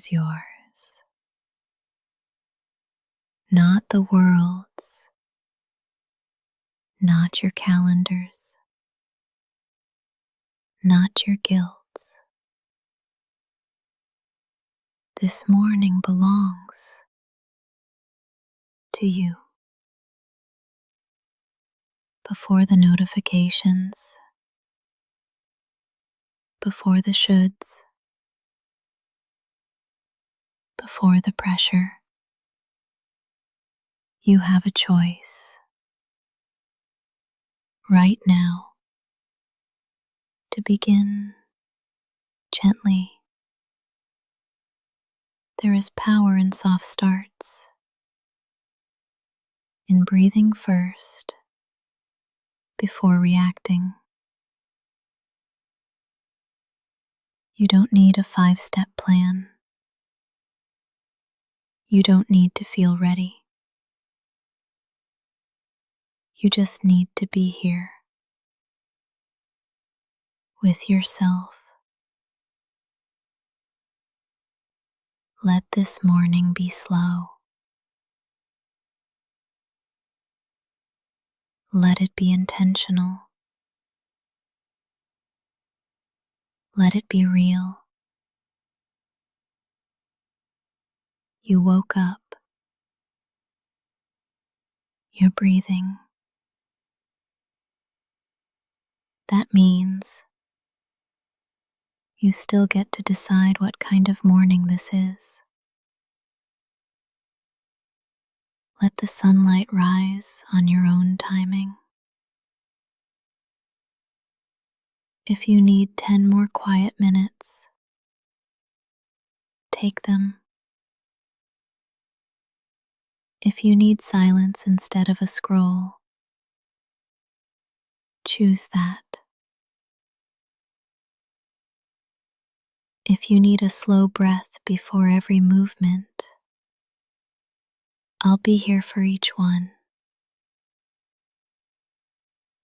is yours, not the world's, not your calendar's, not your guilt's. This morning belongs to you. Before the notifications, before the shoulds, before the pressure, you have a choice right now to begin gently. There is power in soft starts, in breathing first before reacting. You don't need a 5-step plan. You don't need to feel ready. You just need to be here with yourself. Let this morning be slow. Let it be intentional. Let it be real. You woke up. You're breathing. That means you still get to decide what kind of morning this is. Let the sunlight rise on your own timing. If you need 10 more quiet minutes, take them. If you need silence instead of a scroll, choose that. If you need a slow breath before every movement, I'll be here for each one.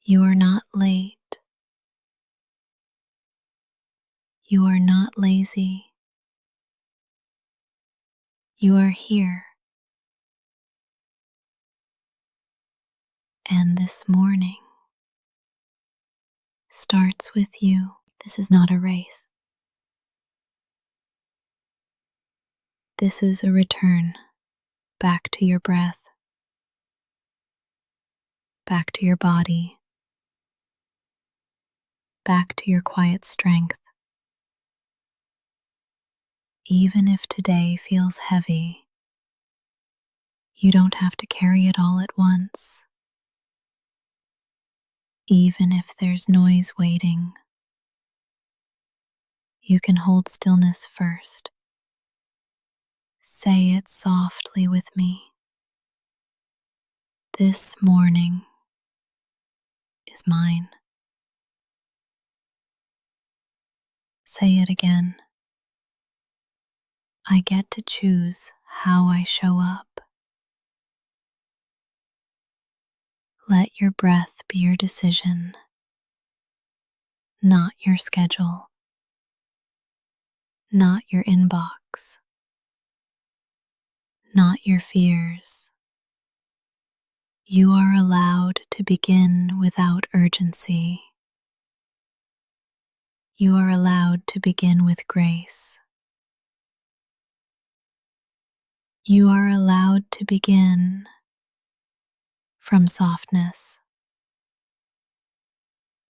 You are not late. You are not lazy. You are here. And this morning starts with you. This is not a race. This is a return back to your breath, back to your body, back to your quiet strength. Even if today feels heavy, you don't have to carry it all at once. Even if there's noise waiting, you can hold stillness first. Say it softly with me. This morning is mine. Say it again. I get to choose how I show up. Let your breath be your decision, not your schedule, not your inbox, not your fears. You are allowed to begin without urgency. You are allowed to begin with grace. You are allowed to begin from softness.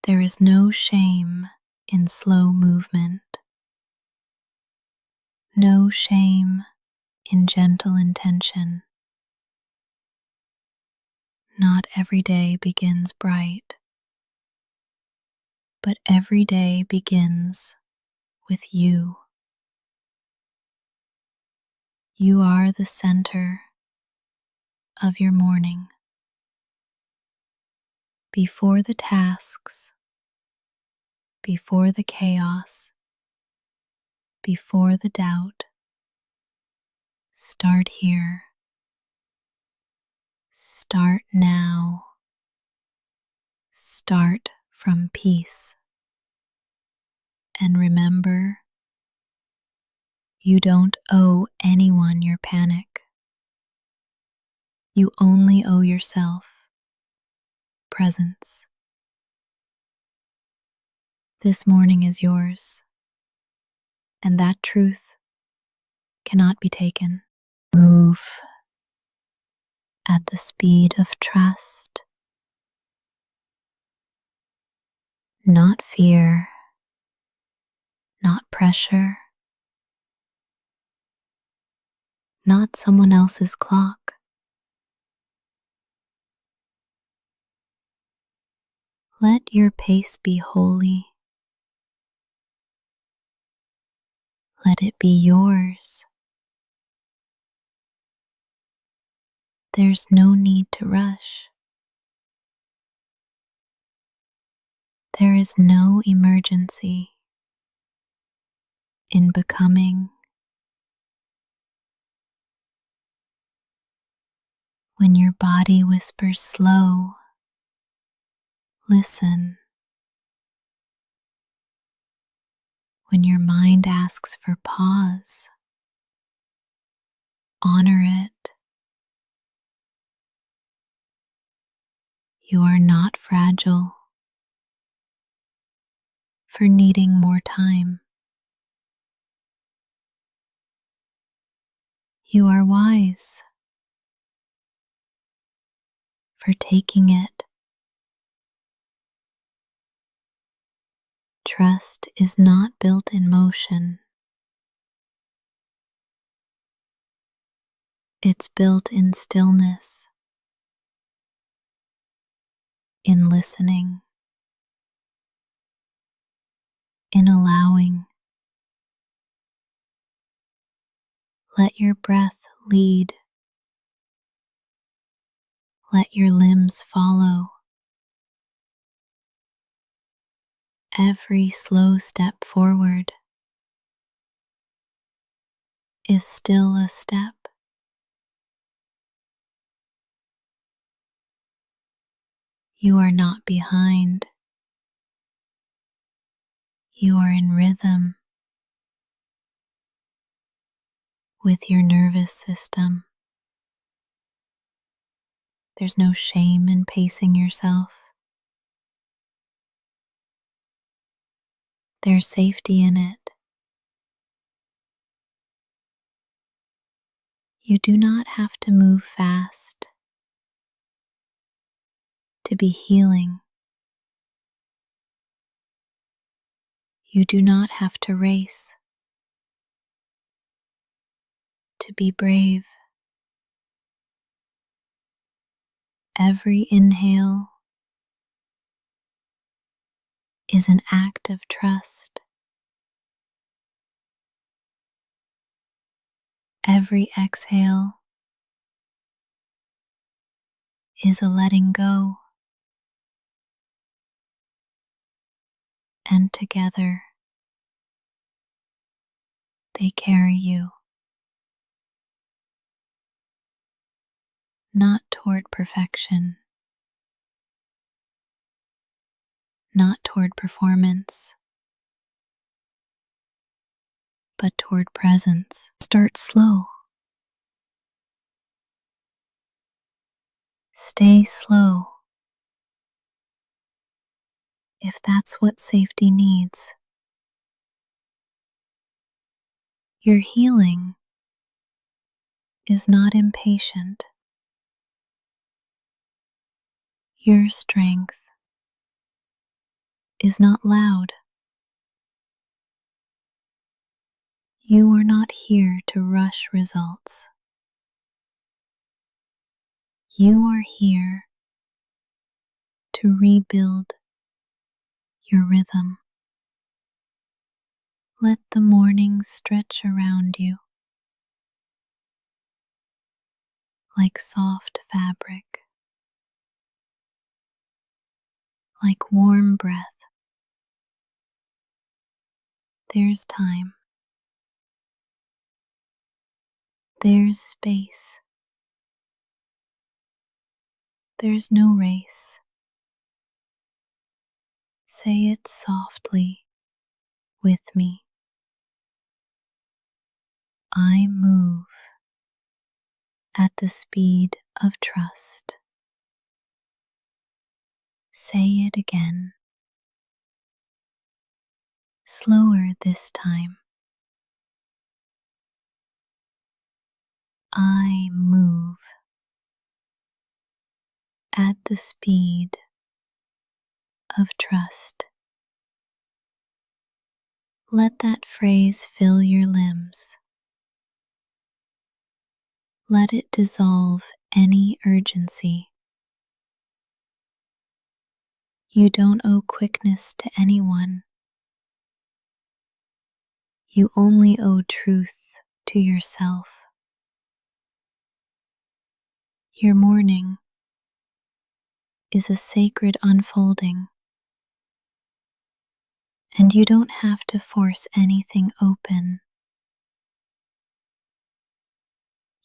There is no shame in slow movement, no shame in gentle intention. Not every day begins bright, but every day begins with you. You are the center of your morning. Before the tasks, before the chaos, before the doubt, start here. Start now. Start from peace. And remember, You don't owe anyone your panic. You only owe yourself presence. This morning is yours, and that truth cannot be taken. Move at the speed of trust, not fear, not pressure, not someone else's clock. Let your pace be holy. Let it be yours. There's no need to rush. There is no emergency in becoming. When your body whispers slow, listen. When your mind asks for pause, honor it. You are not fragile for needing more time. You are wise for taking it. Trust is not built in motion. It's built in stillness, in listening, in allowing. Let your breath lead. Let your limbs follow. Every slow step forward is still a step. You are not behind. You are in rhythm with your nervous system. There's no shame in pacing yourself. There's safety in it. You do not have to move fast to be healing. You do not have to race to be brave. Every inhale is an act of trust. Every exhale is a letting go. And together they carry you, not toward perfection, not toward performance, but toward presence. Start slow. Stay slow if that's what safety needs. Your healing is not impatient. Your strength is not loud. You are not here to rush results. You are here to rebuild your rhythm. Let the morning stretch around you like soft fabric, like warm breath. There's time. There's space. There's no race. Say it softly with me. I move at the speed of trust. Say it again, slower this time. I move at the speed of trust. Let that phrase fill your limbs. Let it dissolve any urgency. You don't owe quickness to anyone. You only owe truth to yourself. Your morning is a sacred unfolding, and you don't have to force anything open.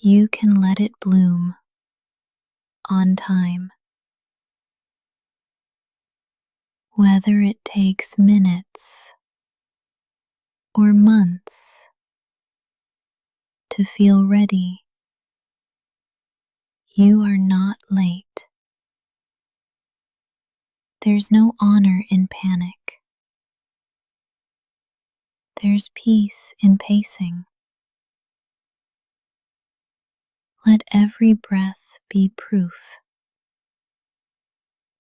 You can let it bloom on time. Whether it takes minutes or months to feel ready, you are not late. There's no honor in panic. There's peace in pacing. Let every breath be proof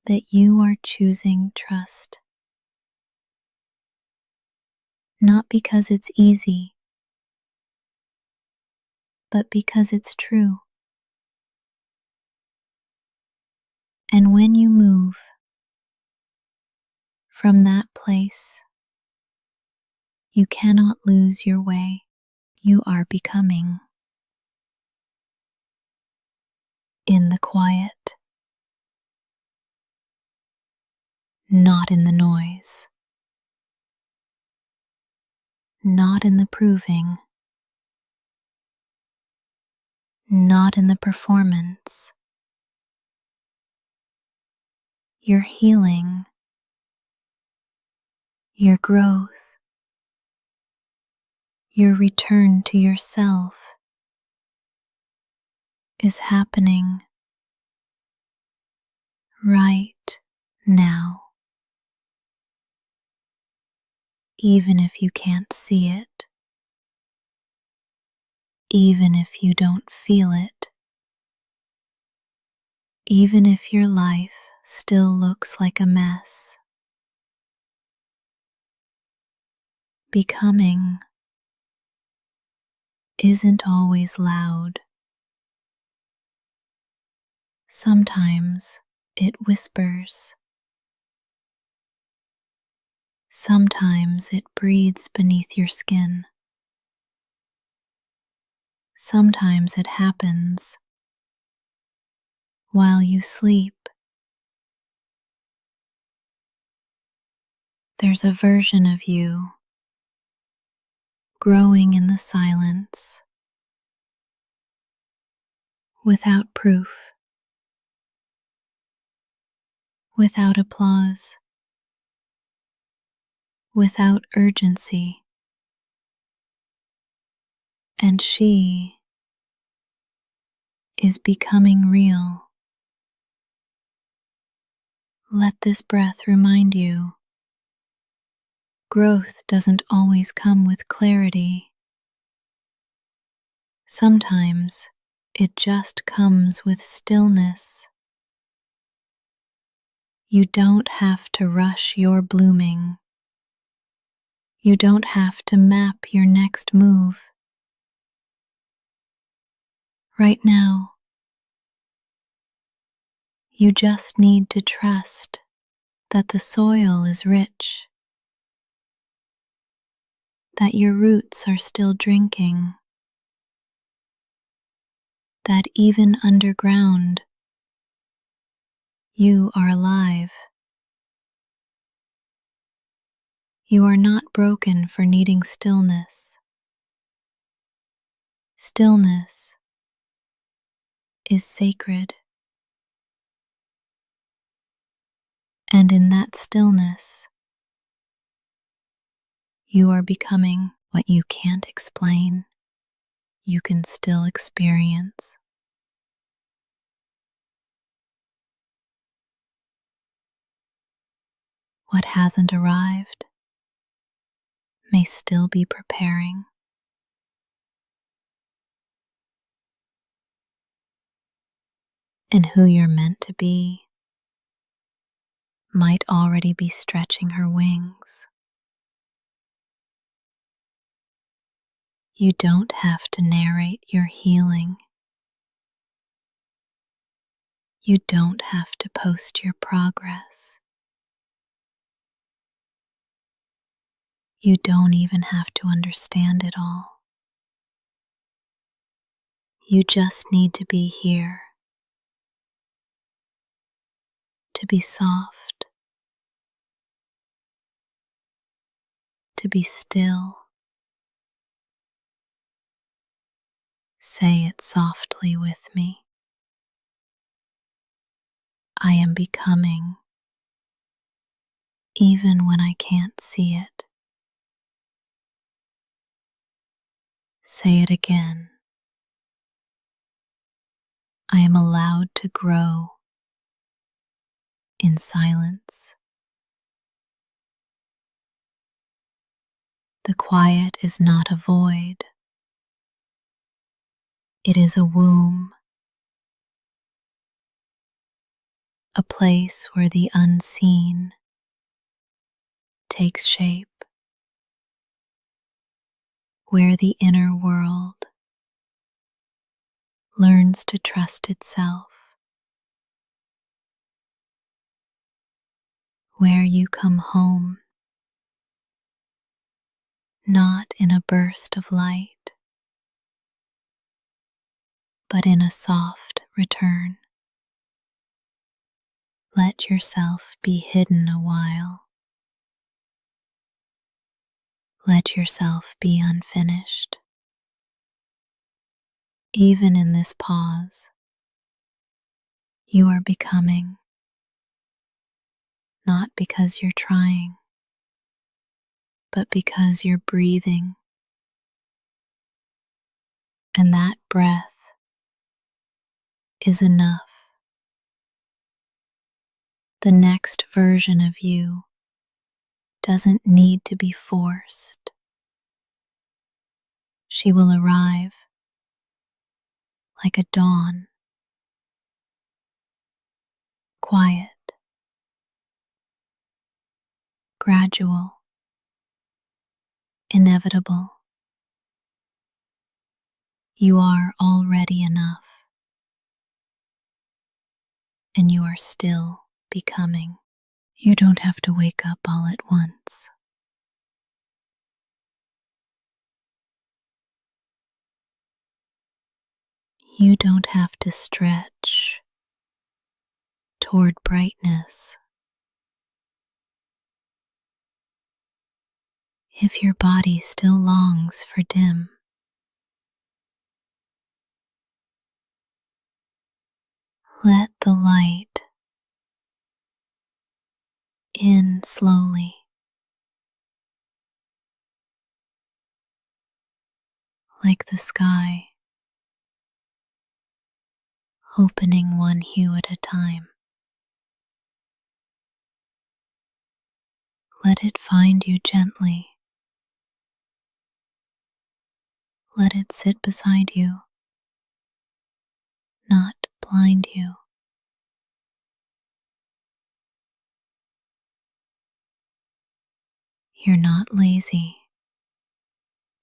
that you are choosing trust. Not because it's easy, but because it's true. And when you move from that place, you cannot lose your way. You are becoming in the quiet, not in the noise, not in the proving, not in the performance. Your healing, your growth, your return to yourself is happening right now. Even if you can't see it, even if you don't feel it, even if your life still looks like a mess, becoming isn't always loud. Sometimes it whispers. Sometimes it breathes beneath your skin. Sometimes it happens while you sleep. There's a version of you growing in the silence, without proof, without applause, without urgency. And she is becoming real. Let this breath remind you, growth doesn't always come with clarity. Sometimes it just comes with stillness. You don't have to rush your blooming. You don't have to map your next move. Right now, you just need to trust that the soil is rich, that your roots are still drinking, that even underground, you are alive. You are not broken for needing stillness. Stillness is sacred. And in that stillness, you are becoming what you can't explain. you can still experience. What hasn't arrived may still be preparing. And who you're meant to be might already be stretching her wings. You don't have to narrate your healing. You don't have to post your progress. You don't even have to understand it all. You just need to be here, to be soft, to be still. Say it softly with me. I am becoming, even when I can't see it. Say it again. I am allowed to grow in silence. The quiet is not a void. It is a womb, a place where the unseen takes shape, where the inner world learns to trust itself, where you come home, not in a burst of light, but in a soft return. Let yourself be hidden a while. Let yourself be unfinished. Even in this pause, you are becoming, not because you're trying, but because you're breathing. And that breath is enough. The next version of you doesn't need to be forced. She will arrive like a dawn, quiet, gradual, inevitable. You are already enough, and you are still becoming. You don't have to wake up all at once. You don't have to stretch toward brightness. If your body still longs for dim, let the light in slowly, like the sky, opening one hue at a time. Let it find you gently. Let it sit beside you, not blind you. You're not lazy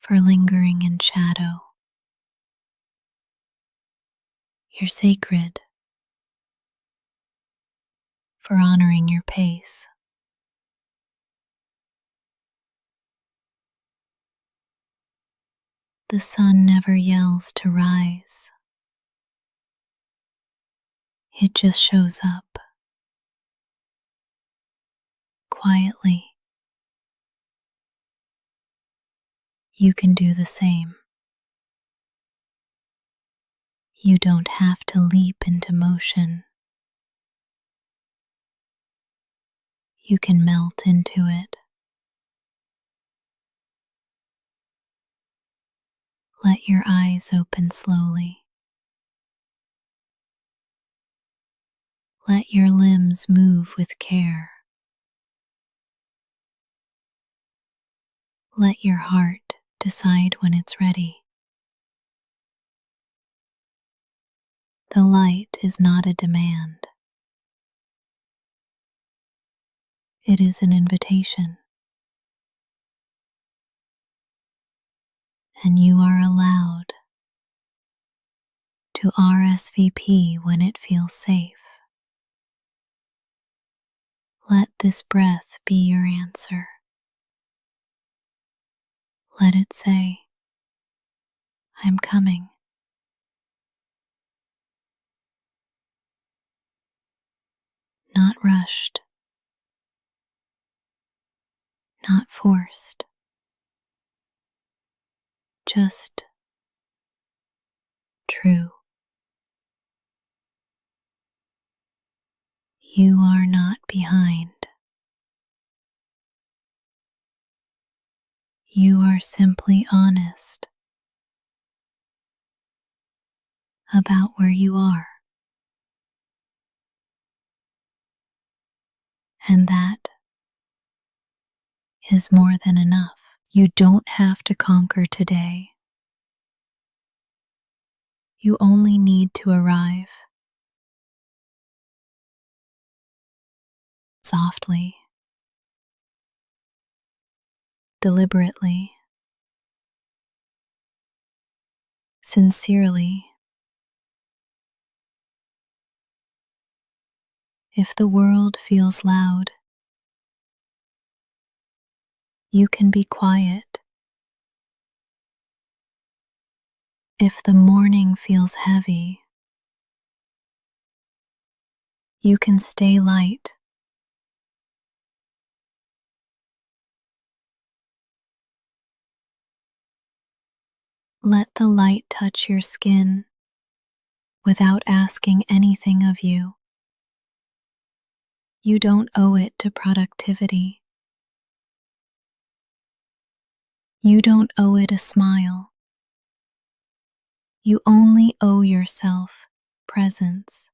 for lingering in shadow. You're sacred for honoring your pace. The sun never yells to rise. It just shows up quietly. You can do the same. You don't have to leap into motion. You can melt into it. Let your eyes open slowly. Let your limbs move with care. Let your heart decide when it's ready. The light is not a demand. It is an invitation. And you are allowed to RSVP when it feels safe. Let this breath be your answer. Let it say, I'm coming. Not rushed, not forced, just true. You are not behind. You are simply honest about where you are. And that is more than enough. You don't have to conquer today. You only need to arrive softly, deliberately, sincerely. If the world feels loud, you can be quiet. If the morning feels heavy, you can stay light. Let the light touch your skin without asking anything of you. You don't owe it to productivity. You don't owe it a smile. You only owe yourself presence.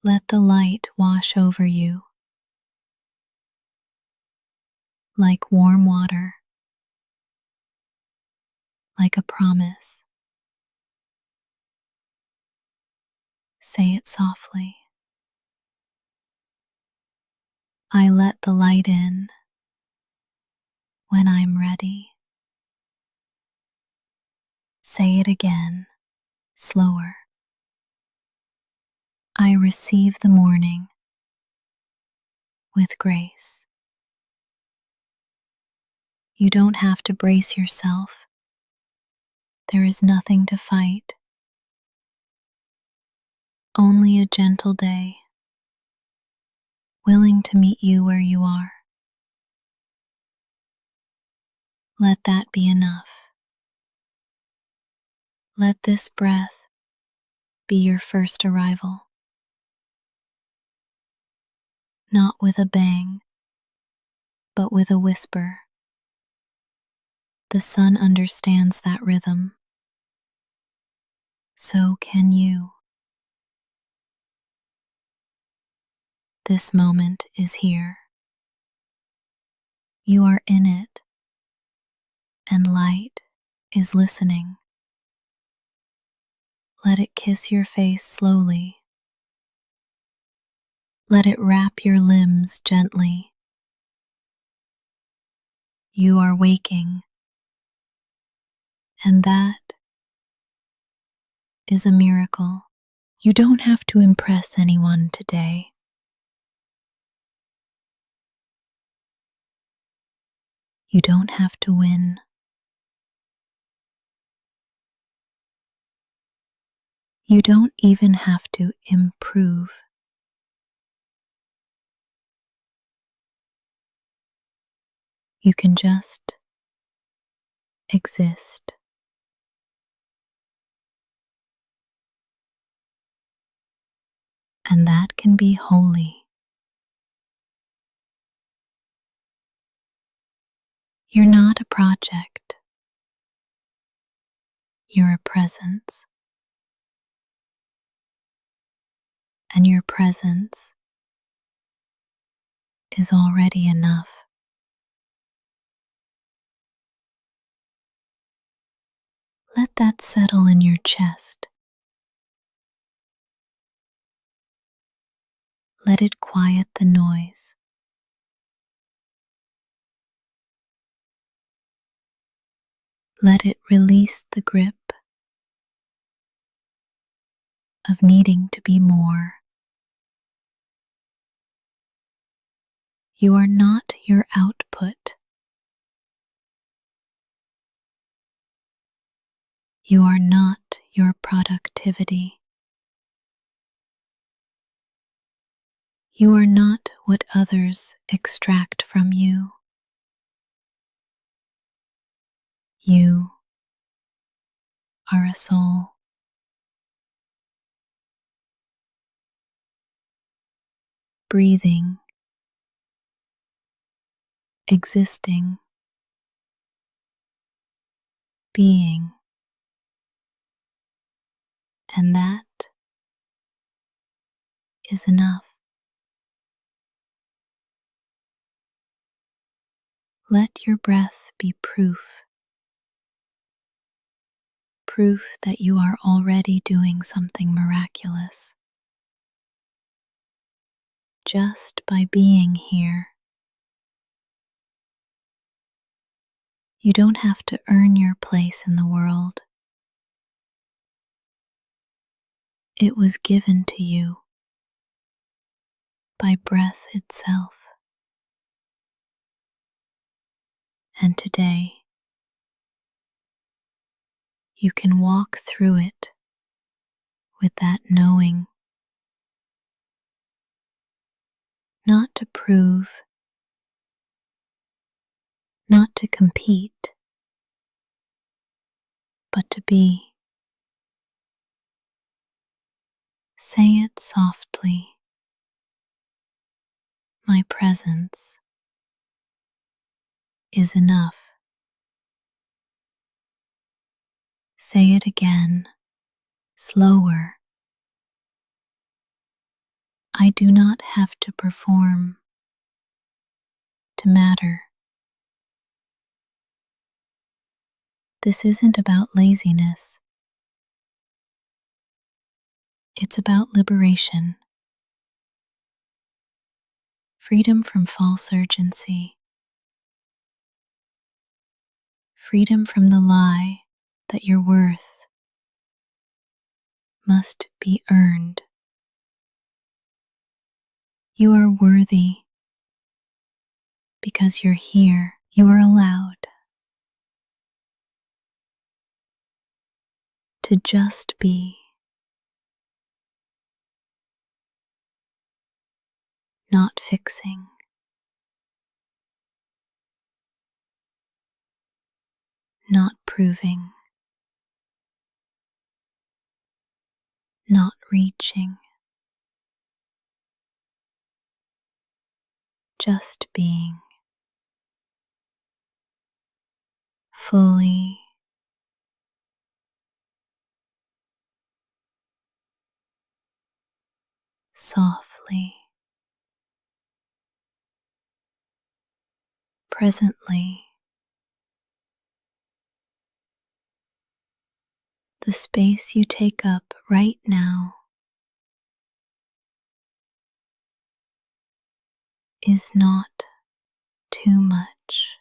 Let the light wash over you like warm water, like a promise. Say it softly. I let the light in when I'm ready. Say it again, slower. I receive the morning with grace. You don't have to brace yourself. There is nothing to fight. Only a gentle day, willing to meet you where you are. Let that be enough. Let this breath be your first arrival. Not with a bang, but with a whisper. The sun understands that rhythm. So can you. This moment is here. You are in it, and light is listening. Let it kiss your face slowly. Let it wrap your limbs gently. You are waking, and that is a miracle. You don't have to impress anyone today. You don't have to win. You don't even have to improve. You can just exist. And that can be holy. You're not a project, you're a presence, and your presence is already enough. Let that settle in your chest. Let it quiet the noise. Let it release the grip of needing to be more. You are not your output. You are not your productivity. You are not what others extract from you. You are a soul. Breathing, existing, being, and that is enough. Let your breath be proof that you are already doing something miraculous. Just by being here, you don't have to earn your place in the world. It was given to you by breath itself. And today, you can walk through it with that knowing, not to prove, not to compete, but to be. Say it softly. My presence is enough. Say it again, slower. I do not have to perform to matter. This isn't about laziness. It's about liberation. Freedom from false urgency. Freedom from the lie that your worth must be earned. You are worthy because you're here. You are allowed to just be, not fixing, not proving, not reaching, just being, fully, softly, presently. The space you take up right now is not too much.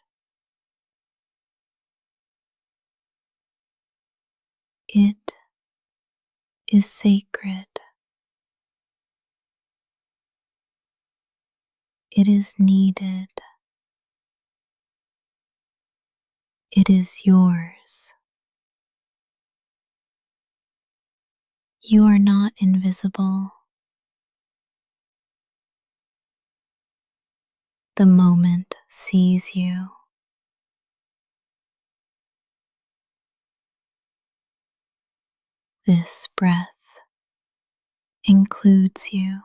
It is sacred. It is needed. It is yours. You are not invisible. The moment sees you. This breath includes you.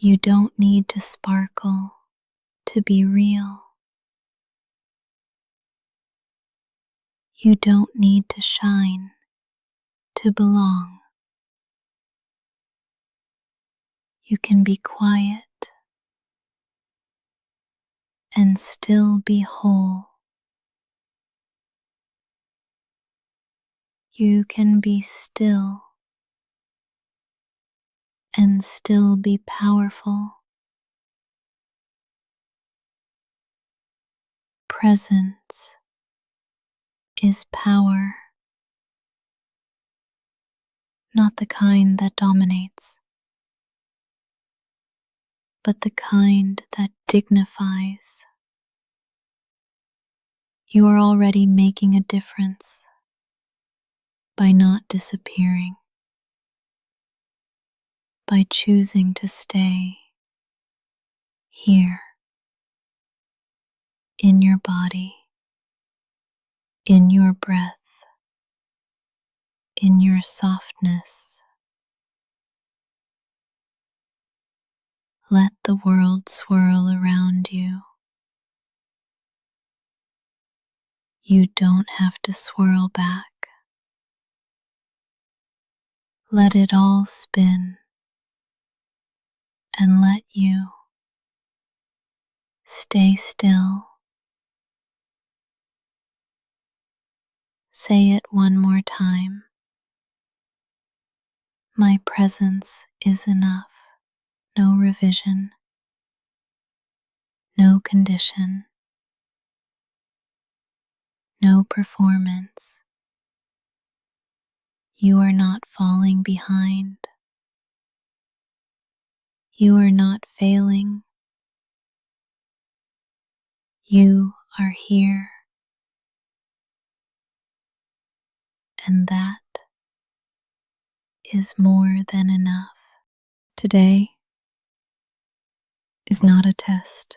You don't need to sparkle to be real. You don't need to shine to belong. You can be quiet and still be whole. You can be still and still be powerful. Presence is power, not the kind that dominates, but the kind that dignifies. You are already making a difference by not disappearing, by choosing to stay here in your body, in your breath, in your softness. Let the world swirl around you. You don't have to swirl back. Let it all spin and let you stay still. Say it one more time. My presence is enough. No revision, no condition, no performance. You are not falling behind. You are not failing. You are here. And that is more than enough. Today is not a test.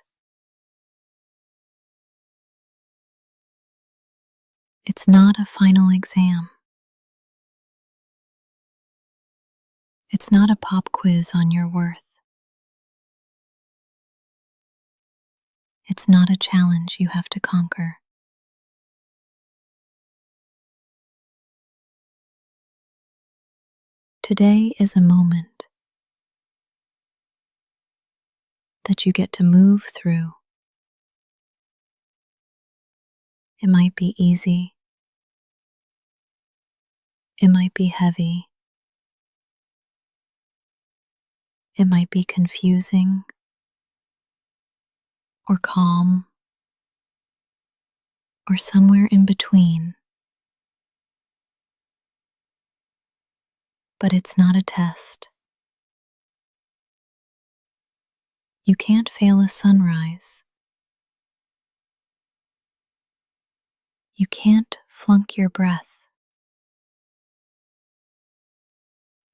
It's not a final exam. It's not a pop quiz on your worth. It's not a challenge you have to conquer. Today is a moment that you get to move through. It might be easy. It might be heavy. It might be confusing or calm or somewhere in between. But it's not a test. You can't fail a sunrise. You can't flunk your breath.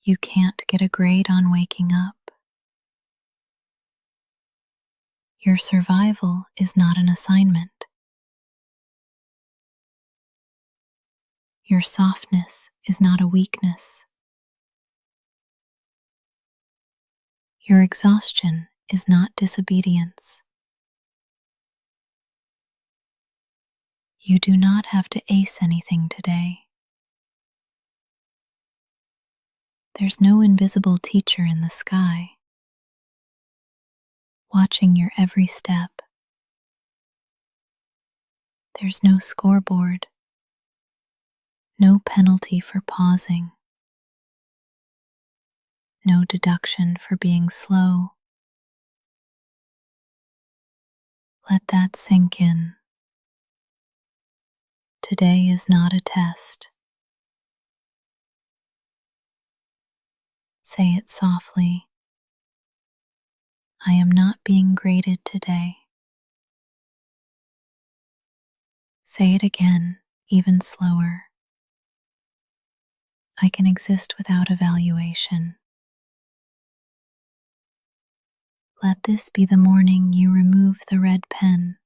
You can't get a grade on waking up. Your survival is not an assignment. Your softness is not a weakness. Your exhaustion is not disobedience. You do not have to ace anything today. There's no invisible teacher in the sky, watching your every step. There's no scoreboard, no penalty for pausing, no deduction for being slow. Let that sink in. Today is not a test. Say it softly. I am not being graded today. Say it again, even slower. I can exist without evaluation. Let this be the morning you remove the red pen,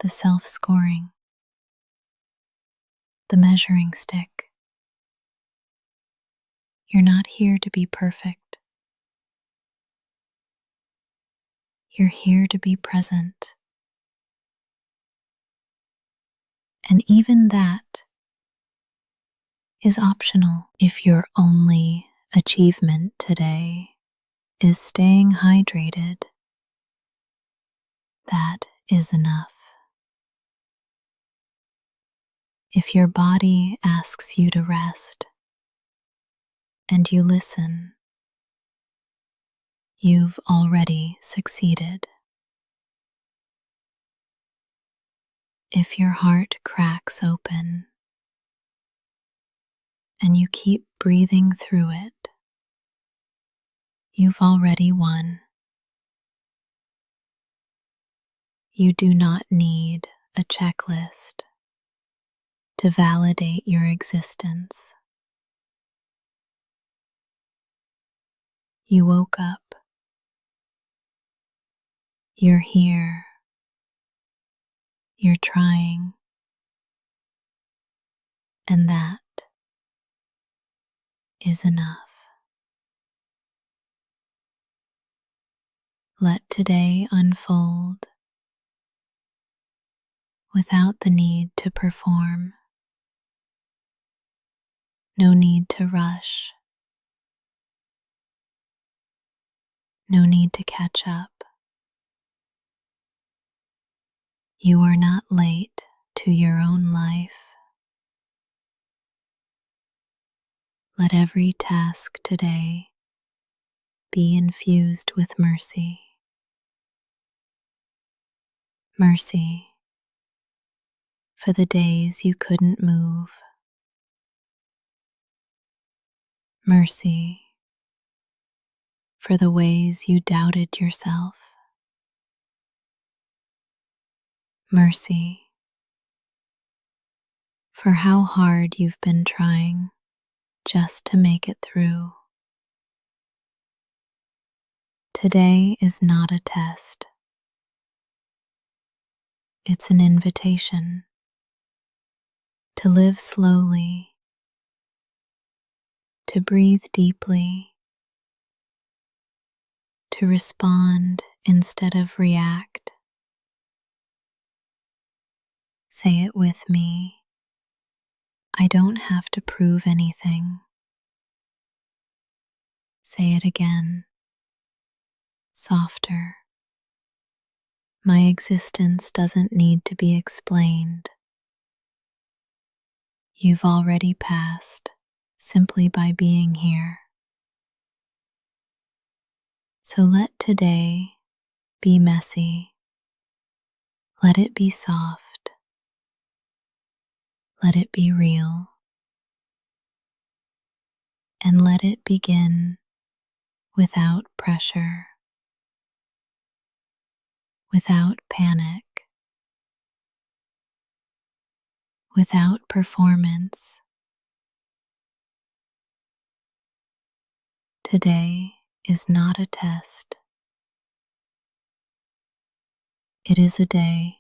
the self-scoring, the measuring stick. You're not here to be perfect. You're here to be present. And even that is optional if your only achievement today is staying hydrated. That is enough. If your body asks you to rest and you listen, you've already succeeded. If your heart cracks open and you keep breathing through it, you've already won. You do not need a checklist to validate your existence. You woke up. You're here. You're trying. And that is enough. Let today unfold without the need to perform. No need to rush. No need to catch up. You are not late to your own life. Let every task today be infused with mercy. Mercy for the days you couldn't move. Mercy for the ways you doubted yourself. Mercy for how hard you've been trying just to make it through. Today is not a test. It's an invitation to live slowly, to breathe deeply, to respond instead of react. Say it with me. I don't have to prove anything. Say it again, softer. My existence doesn't need to be explained. You've already passed simply by being here. So let today be messy. Let it be soft. Let it be real. And let it begin without pressure, without panic, without performance. Today is not a test. It is a day,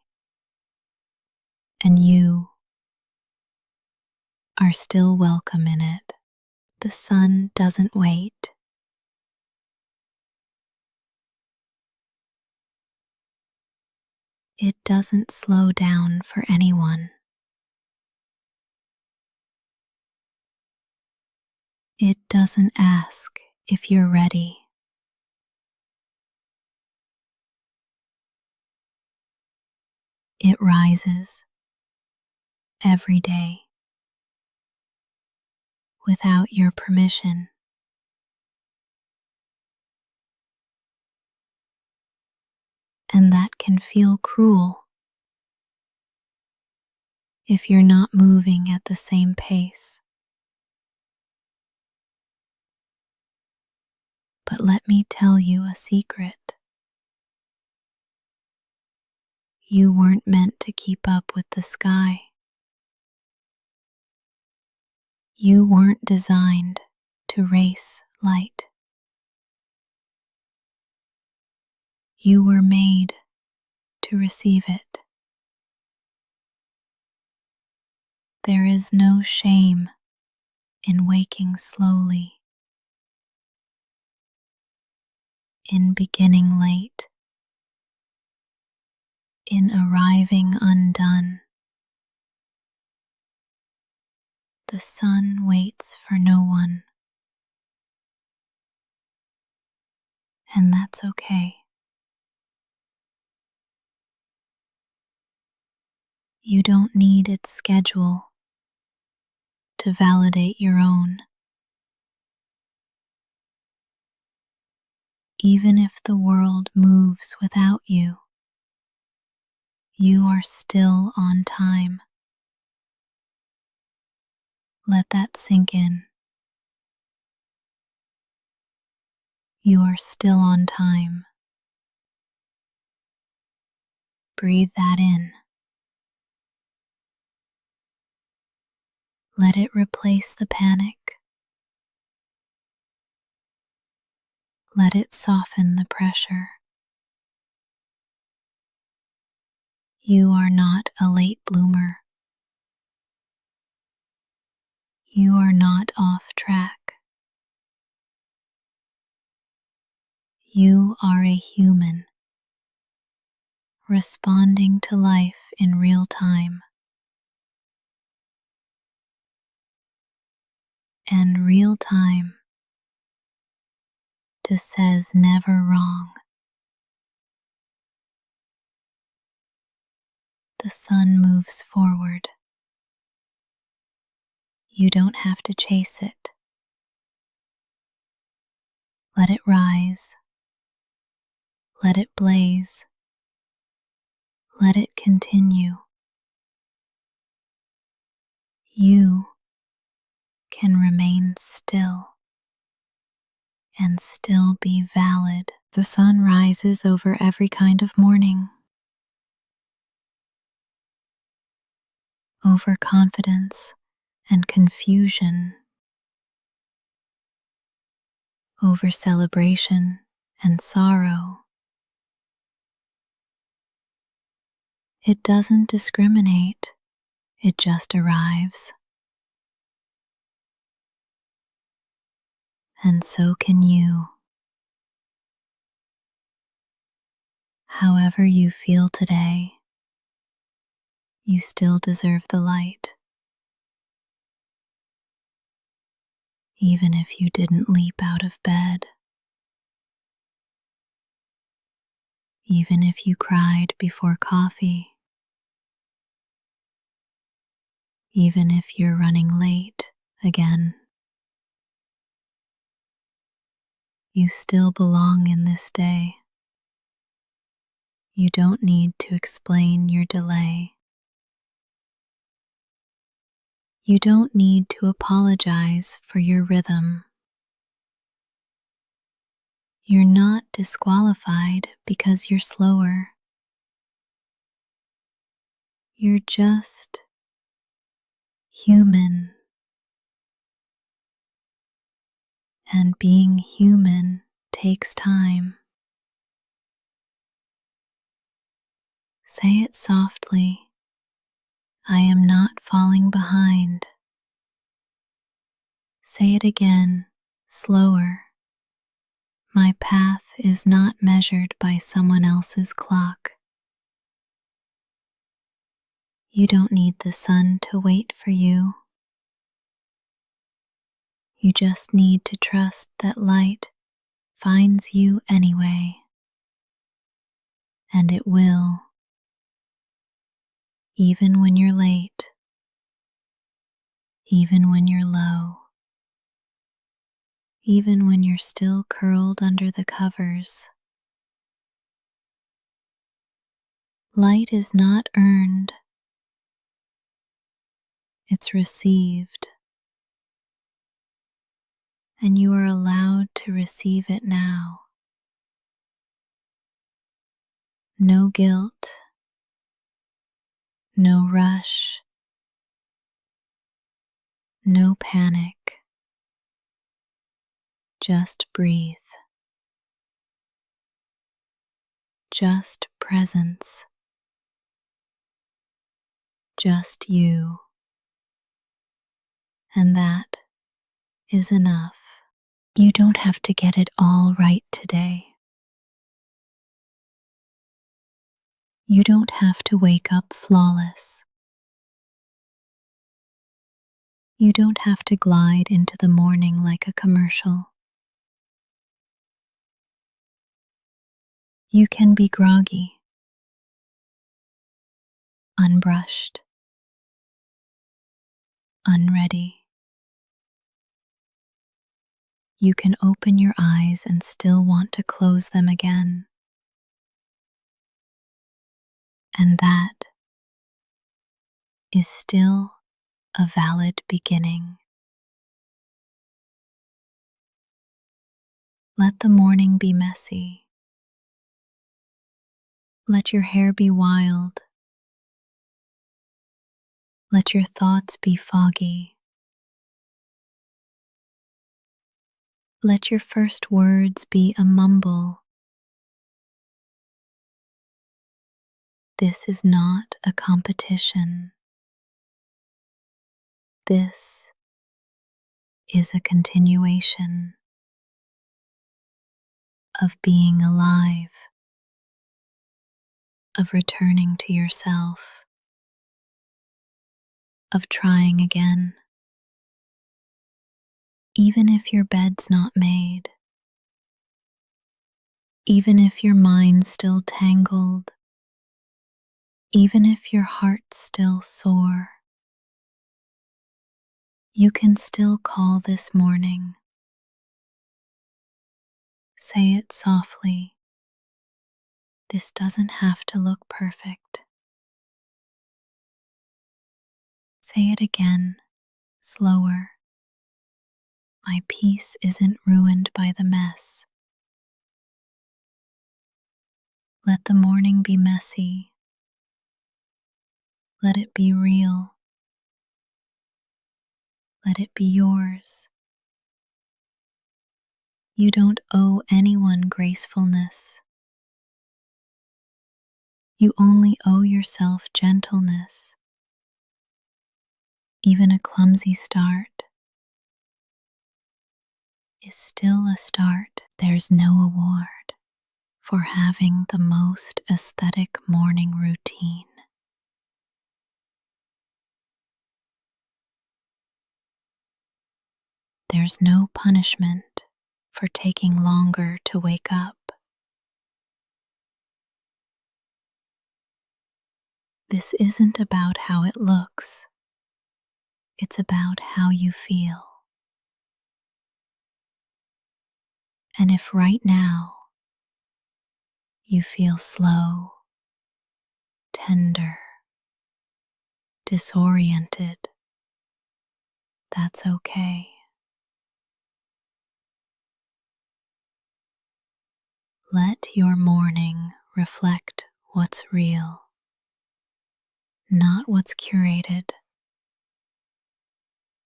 and you are still welcome in it. The sun doesn't wait. It doesn't slow down for anyone. It doesn't ask if you're ready. It rises every day without your permission. And that can feel cruel if you're not moving at the same pace. But let me tell you a secret. You weren't meant to keep up with the sky. You weren't designed to race light. You were made to receive it. There is no shame in waking slowly, in beginning late, in arriving undone. The sun waits for no one, and that's okay. You don't need its schedule to validate your own. Even if the world moves without you, you are still on time. Let that sink in. You are still on time. Breathe that in. Let it replace the panic. Let it soften the pressure. You are not a late bloomer. You are not off track. You are a human, responding to life in real time. And real time just says never wrong. The sun moves forward. You don't have to chase it. Let it rise. Let it blaze. Let it continue. You can remain still and still be valid. The sun rises over every kind of morning, over confidence and confusion, over celebration and sorrow. It doesn't discriminate, it just arrives. And so can you. However you feel today, you still deserve the light. Even if you didn't leap out of bed, even if you cried before coffee, even if you're running late again, you still belong in this day. You don't need to explain your delay. You don't need to apologize for your rhythm. You're not disqualified because you're slower. You're just human. And being human takes time. Say it softly. I am not falling behind. Say it again, slower. My path is not measured by someone else's clock. You don't need the sun to wait for you. You just need to trust that light finds you anyway. And it will. Even when you're late. Even when you're low. Even when you're still curled under the covers. Light is not earned. It's received. And you are allowed to receive it now. No guilt. No rush. No panic. Just breathe. Just presence. Just you. And that is enough. You don't have to get it all right today. You don't have to wake up flawless. You don't have to glide into the morning like a commercial. You can be groggy, unbrushed, unready. You can open your eyes and still want to close them again. And that is still a valid beginning. Let the morning be messy. Let your hair be wild. Let your thoughts be foggy. Let your first words be a mumble. This is not a competition. This is a continuation of being alive, of returning to yourself, of trying again. Even if your bed's not made, even if your mind's still tangled, even if your heart's still sore, you can still call this morning. Say it softly. This doesn't have to look perfect. Say it again, slower. My peace isn't ruined by the mess. Let the morning be messy. Let it be real. Let it be yours. You don't owe anyone gracefulness. You only owe yourself gentleness. Even a clumsy start is still a start. There's no award for having the most aesthetic morning routine. There's no punishment for taking longer to wake up. This isn't about how it looks. It's about how you feel. And if right now you feel slow, tender, disoriented, that's okay. Let your morning reflect what's real, not what's curated,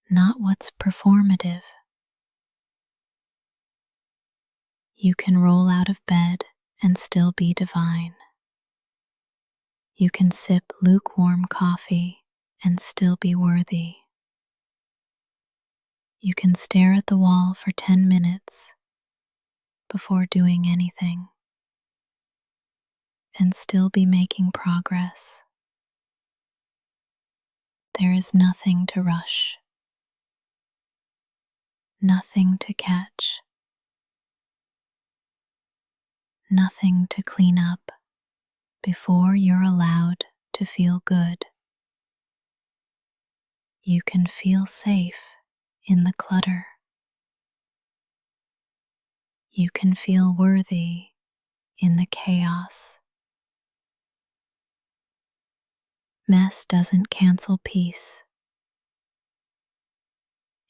not what's performative. You can roll out of bed and still be divine. You can sip lukewarm coffee and still be worthy. You can stare at the wall for 10 minutes before doing anything and still be making progress. There is nothing to rush, nothing to catch, nothing to clean up before you're allowed to feel good. You can feel safe in the clutter. You can feel worthy in the chaos. Mess doesn't cancel peace.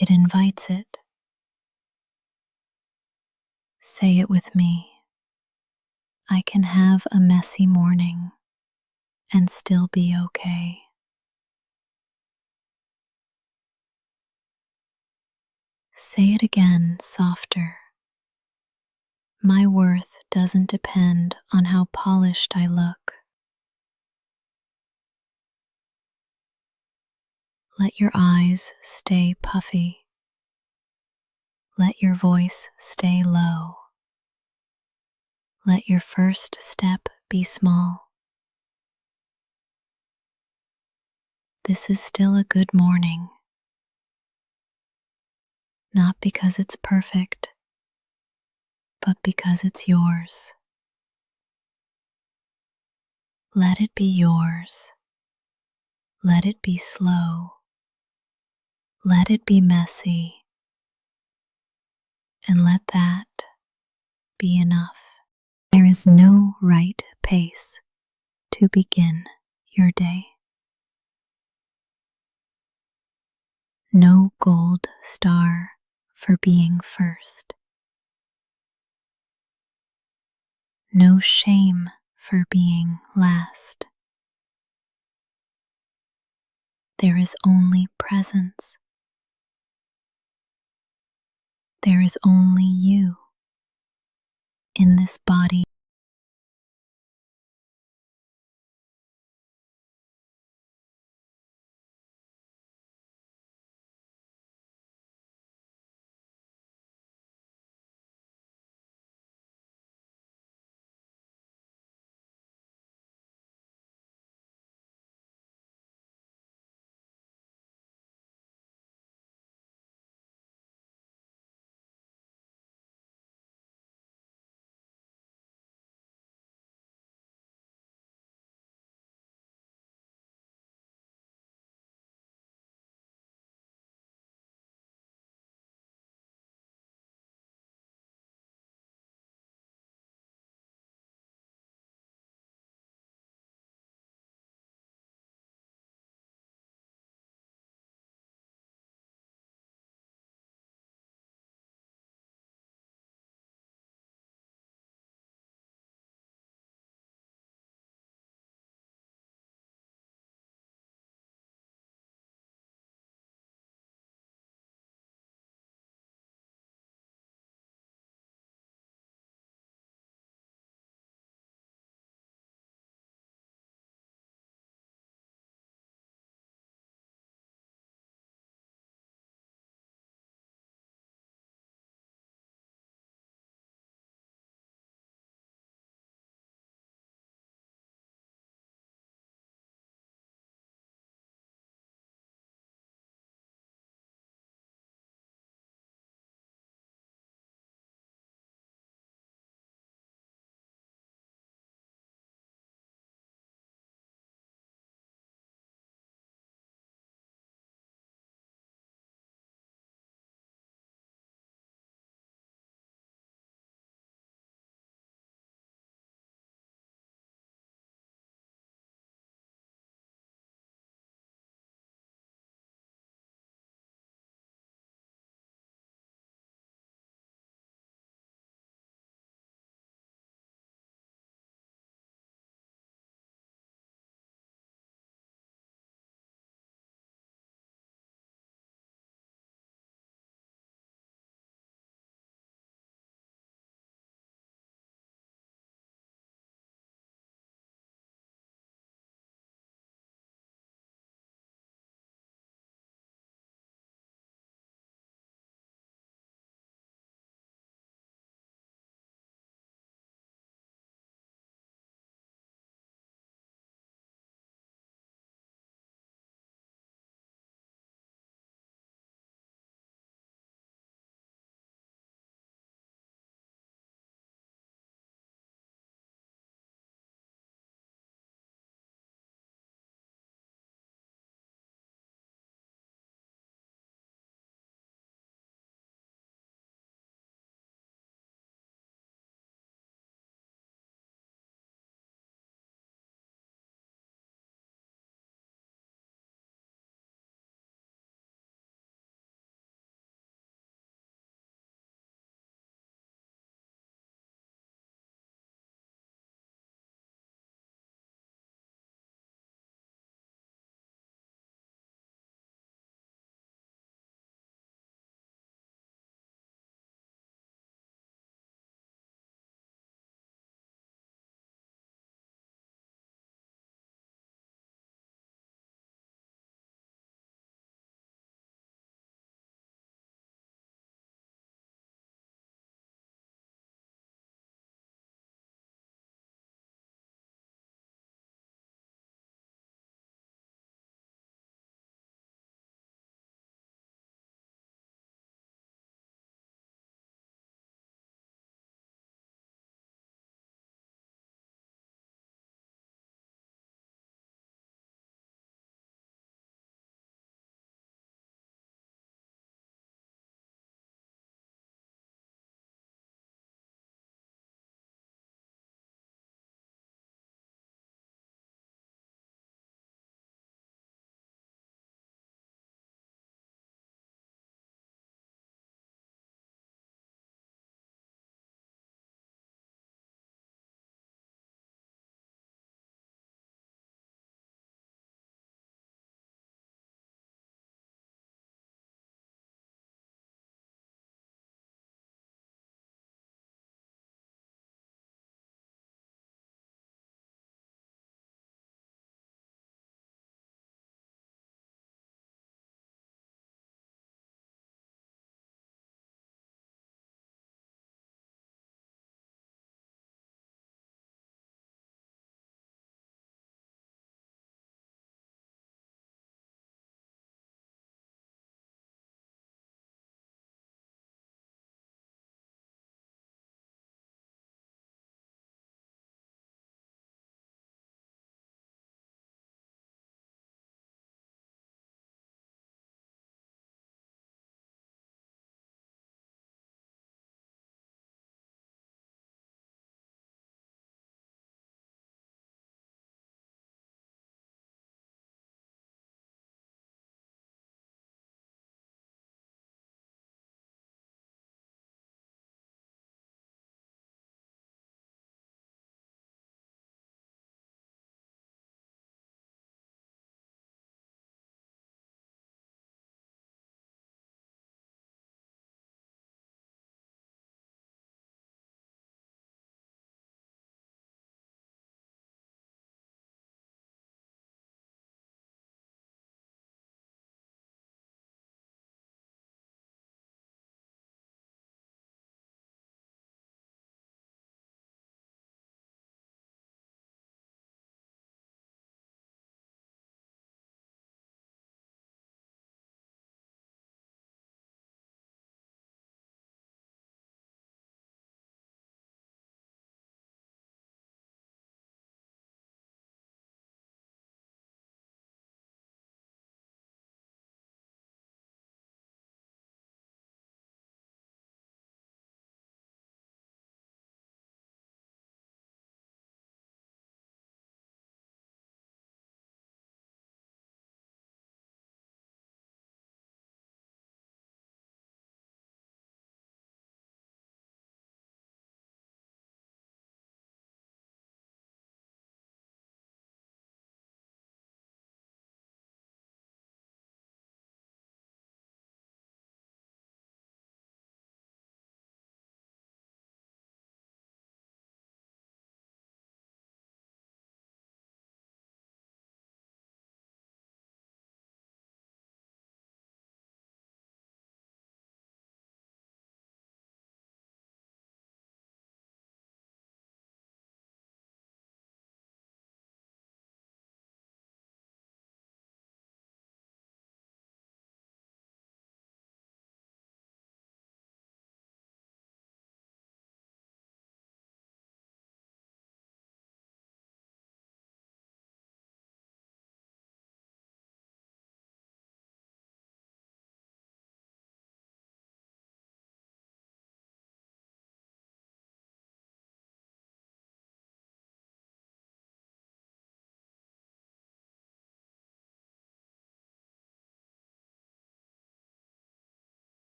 It invites it. Say it with me. I can have a messy morning and still be okay. Say it again, softer. My worth doesn't depend on how polished I look. Let your eyes stay puffy. Let your voice stay low. Let your first step be small. this is still a good morning, not because it's perfect, but because it's yours. Let it be yours. Let it be slow. Let it be messy. And let that be enough. There is no right pace to begin your day. No gold star for being first. No shame for being last. There is only presence. There is only you in this body.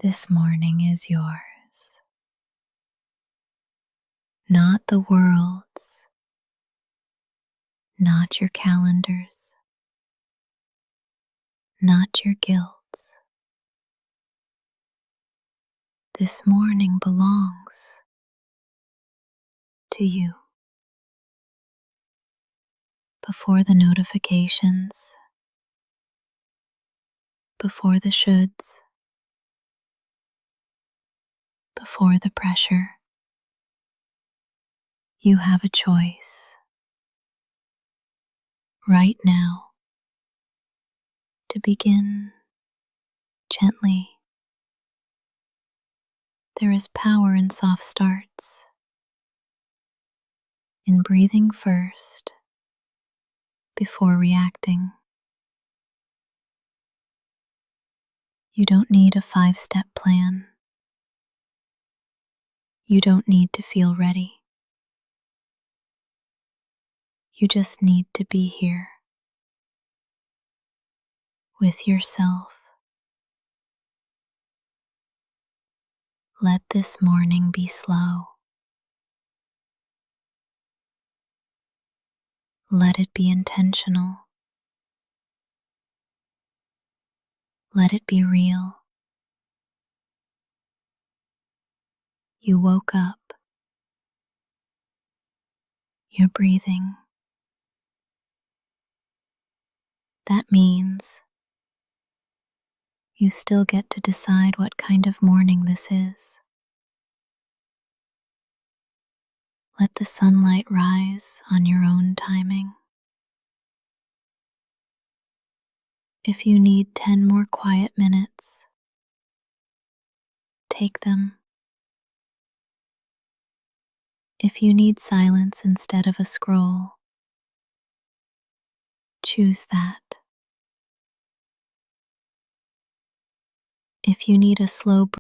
This morning is yours, not the world's, not your calendar's, not your guilt's. This morning belongs to you. Before the notifications, before the shoulds, before the pressure, you have a choice right now to begin gently. There is power in soft starts, in breathing first before reacting. You don't need a 5-step plan. You don't need to feel ready. You just need to be here with yourself. Let this morning be slow. Let it be intentional. Let it be real. You woke up. You're breathing. That means you still get to decide what kind of morning this is. Let the sunlight rise on your own timing. If you need 10 more quiet minutes, take them. If you need silence instead of a scroll, choose that. If you need a slow